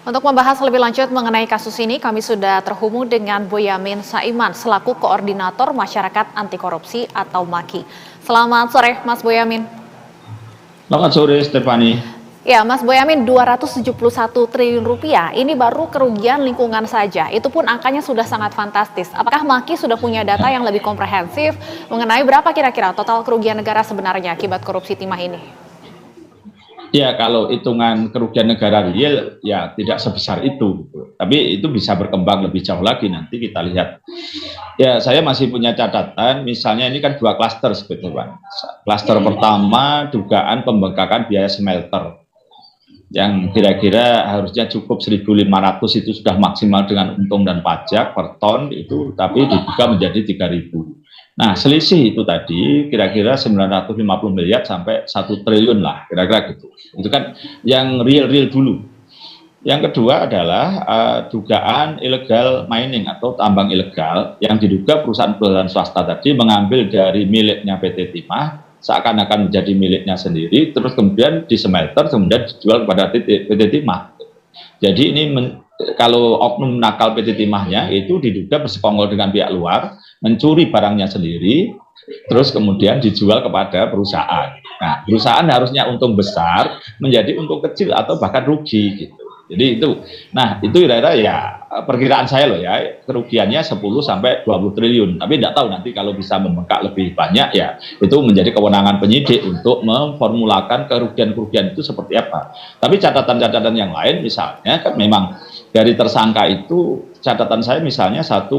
Untuk membahas lebih lanjut mengenai kasus ini, kami sudah terhubung dengan Boyamin Saiman selaku Koordinator Masyarakat Anti Korupsi atau MAKI. Selamat sore, Mas Boyamin. Selamat sore, Stefani. Ya, Mas Boyamin, 271 triliun rupiah ini baru kerugian lingkungan saja. Itu pun angkanya sudah sangat fantastis. Apakah MAKI sudah punya data yang lebih komprehensif mengenai berapa kira-kira total kerugian negara sebenarnya akibat korupsi timah ini? Ya, kalau hitungan kerugian negara real ya tidak sebesar itu, tapi itu bisa berkembang lebih jauh lagi, nanti kita lihat. Ya, saya masih punya catatan, misalnya ini kan dua klaster sebetulnya. Klaster pertama dugaan pembengkakan biaya smelter yang kira-kira harusnya cukup 1.500 itu sudah maksimal dengan untung dan pajak per ton itu, tapi dibuka menjadi 3.000. Nah, selisih itu tadi kira-kira 950 miliar sampai 1 triliun lah, kira-kira gitu. Itu kan yang real-real dulu. Yang kedua adalah dugaan illegal mining atau tambang ilegal yang diduga perusahaan-perusahaan swasta tadi mengambil dari miliknya PT Timah seakan-akan menjadi miliknya sendiri, terus kemudian di smelter, kemudian dijual kepada PT Timah. Jadi ini kalau oknum nakal PT Timahnya itu diduga bersekongkol dengan pihak luar, mencuri barangnya sendiri, terus kemudian dijual kepada perusahaan. Nah, perusahaan harusnya untung besar menjadi untung kecil atau bahkan rugi gitu. Jadi itu, nah itu kira-kira ya perkiraan saya loh ya, kerugiannya 10 sampai 20 triliun. Tapi tidak tahu nanti kalau bisa membengkak lebih banyak ya, itu menjadi kewenangan penyidik untuk memformulakan kerugian-kerugian itu seperti apa. Tapi catatan-catatan yang lain misalnya kan memang dari tersangka itu catatan saya misalnya 1,9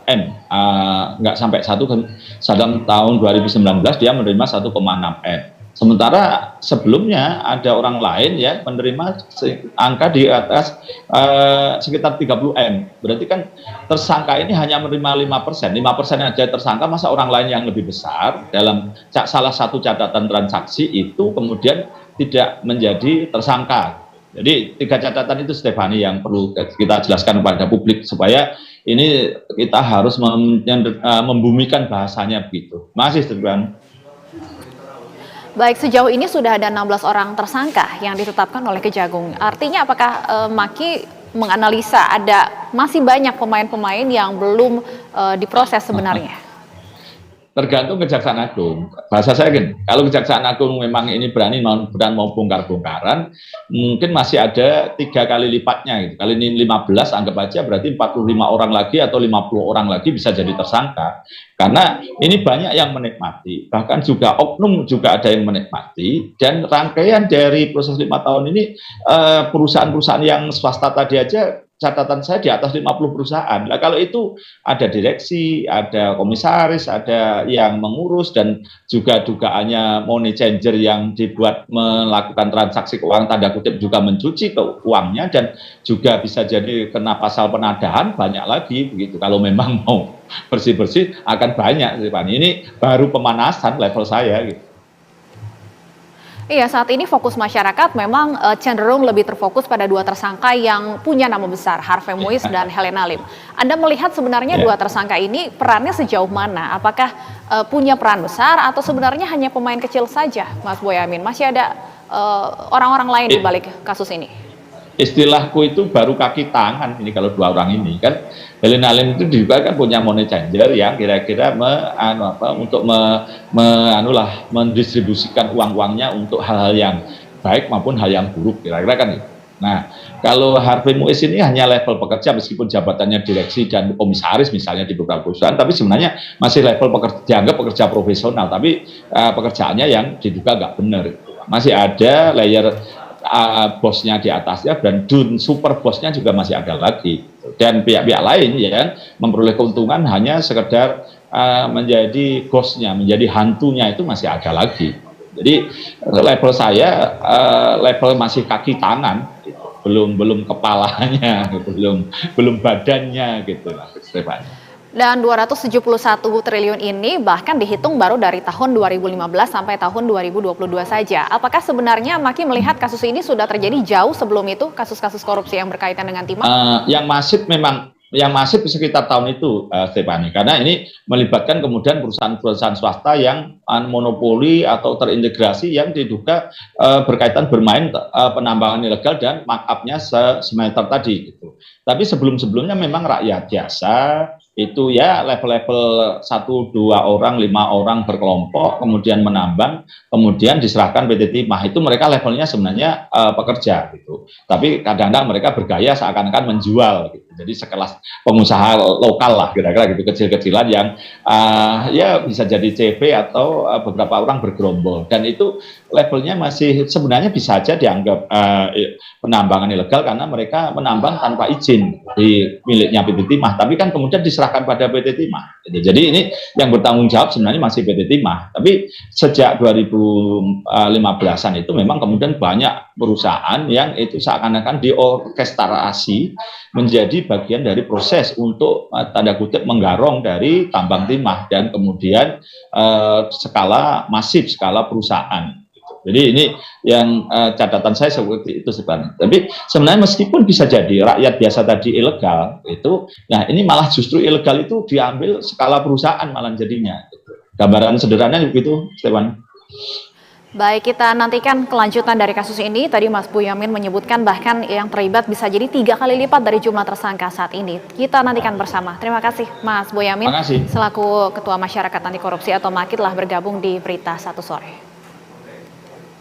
M, nggak sampai 1, dalam tahun 2019 dia menerima 1,6 M. Sementara sebelumnya ada orang lain ya menerima angka di atas sekitar 30 M. Berarti kan tersangka ini hanya menerima 5%. 5% aja tersangka, masa orang lain yang lebih besar dalam salah satu catatan transaksi itu kemudian tidak menjadi tersangka. Jadi 3 catatan itu, Stefani, yang perlu kita jelaskan kepada publik supaya ini kita harus membumikan bahasanya begitu. Masih, Stefani. Baik, sejauh ini sudah ada 16 orang tersangka yang ditetapkan oleh Kejagung. Artinya apakah MAKI menganalisa ada masih banyak pemain-pemain yang belum diproses sebenarnya? Tergantung Kejaksaan Agung. Bahasa saya gini, kalau Kejaksaan Agung memang ini berani mau bongkar-bongkaran, mungkin masih ada 3 kali lipatnya gitu. Kali ini 15, anggap aja berarti 45 orang lagi atau 50 orang lagi bisa jadi tersangka. Karena ini banyak yang menikmati, bahkan juga oknum juga ada yang menikmati, dan rangkaian dari proses 5 tahun ini perusahaan-perusahaan yang swasta tadi aja catatan saya di atas 50 perusahaan. Nah, kalau itu ada direksi, ada komisaris, ada yang mengurus, dan juga dugaannya money changer yang dibuat melakukan transaksi keuangan tanda kutip juga mencuci uangnya, dan juga bisa jadi kena pasal penadahan, banyak lagi begitu. Kalau memang mau bersih-bersih akan banyak. Ini baru pemanasan level saya gitu. Iya, saat ini fokus masyarakat memang cenderung lebih terfokus pada 2 tersangka yang punya nama besar, Harvey Muiz dan Helena Lim. Anda melihat sebenarnya 2 tersangka ini perannya sejauh mana? Apakah punya peran besar atau sebenarnya hanya pemain kecil saja, Mas Boyamin? Masih ada orang-orang lain di balik kasus ini? Istilahku itu baru kaki tangan ini kalau 2 orang ini kan. Helena Lim itu juga kan punya money changer yang kira-kira untuk mendistribusikan uang-uangnya untuk hal-hal yang baik maupun hal yang buruk, kira-kira kan itu. Nah, kalau Harvey Muiz ini hanya level pekerja, meskipun jabatannya direksi dan komisaris misalnya di beberapa perusahaan, tapi sebenarnya masih level pekerja, dianggap pekerja profesional, tapi pekerjaannya yang diduga nggak benar. Masih ada layer bosnya di atasnya, dan super bosnya juga masih ada lagi, dan pihak-pihak lain ya memperoleh keuntungan hanya sekedar menjadi bosnya, menjadi hantunya, itu masih ada lagi. Jadi level saya level masih kaki tangan gitu. belum kepalanya, belum badannya gitu lah, Stefan. Dan 271 triliun ini bahkan dihitung baru dari tahun 2015 sampai tahun 2022 saja. Apakah sebenarnya MAKI melihat kasus ini sudah terjadi jauh sebelum itu, kasus-kasus korupsi yang berkaitan dengan timah? Yang masif memang yang masif sekitar tahun itu, Stefani, karena ini melibatkan kemudian perusahaan-perusahaan swasta yang monopoli atau terintegrasi yang diduga berkaitan bermain penambangan ilegal dan markupnya semeter tadi gitu. Tapi sebelum-sebelumnya memang rakyat biasa itu ya level-level 1, 2 orang, 5 orang berkelompok, kemudian menambang, kemudian diserahkan PT Timah. Itu mereka levelnya sebenarnya pekerja gitu. Tapi kadang-kadang mereka bergaya seakan-akan menjual gitu. Jadi sekelas pengusaha lokal lah kira-kira gitu, kecil-kecilan yang ya bisa jadi CV atau beberapa orang bergerombol. Dan itu levelnya masih sebenarnya bisa saja dianggap penambangan ilegal karena mereka menambang tanpa izin di miliknya PT Timah. Tapi kan kemudian diserahkan pada PT Timah. Jadi ini yang bertanggung jawab sebenarnya masih PT Timah. Tapi sejak 2015-an itu memang kemudian banyak perusahaan yang itu seakan-akan diorkestrasi menjadi bagian dari proses untuk tanda kutip menggarong dari tambang timah dan kemudian skala masif, skala perusahaan. Jadi ini yang catatan saya seperti itu sebenarnya. Tapi sebenarnya meskipun bisa jadi rakyat biasa tadi ilegal itu, nah ini malah justru ilegal itu diambil skala perusahaan malah jadinya. Gambaran sederhananya begitu, Stefan. Baik, kita nantikan kelanjutan dari kasus ini. Tadi Mas Boyamin menyebutkan bahkan yang terlibat bisa jadi 3 kali lipat dari jumlah tersangka saat ini. Kita nantikan bersama. Terima kasih Mas Boyamin selaku Ketua Masyarakat Anti Korupsi atau MAKI telah bergabung di Berita Satu Sore.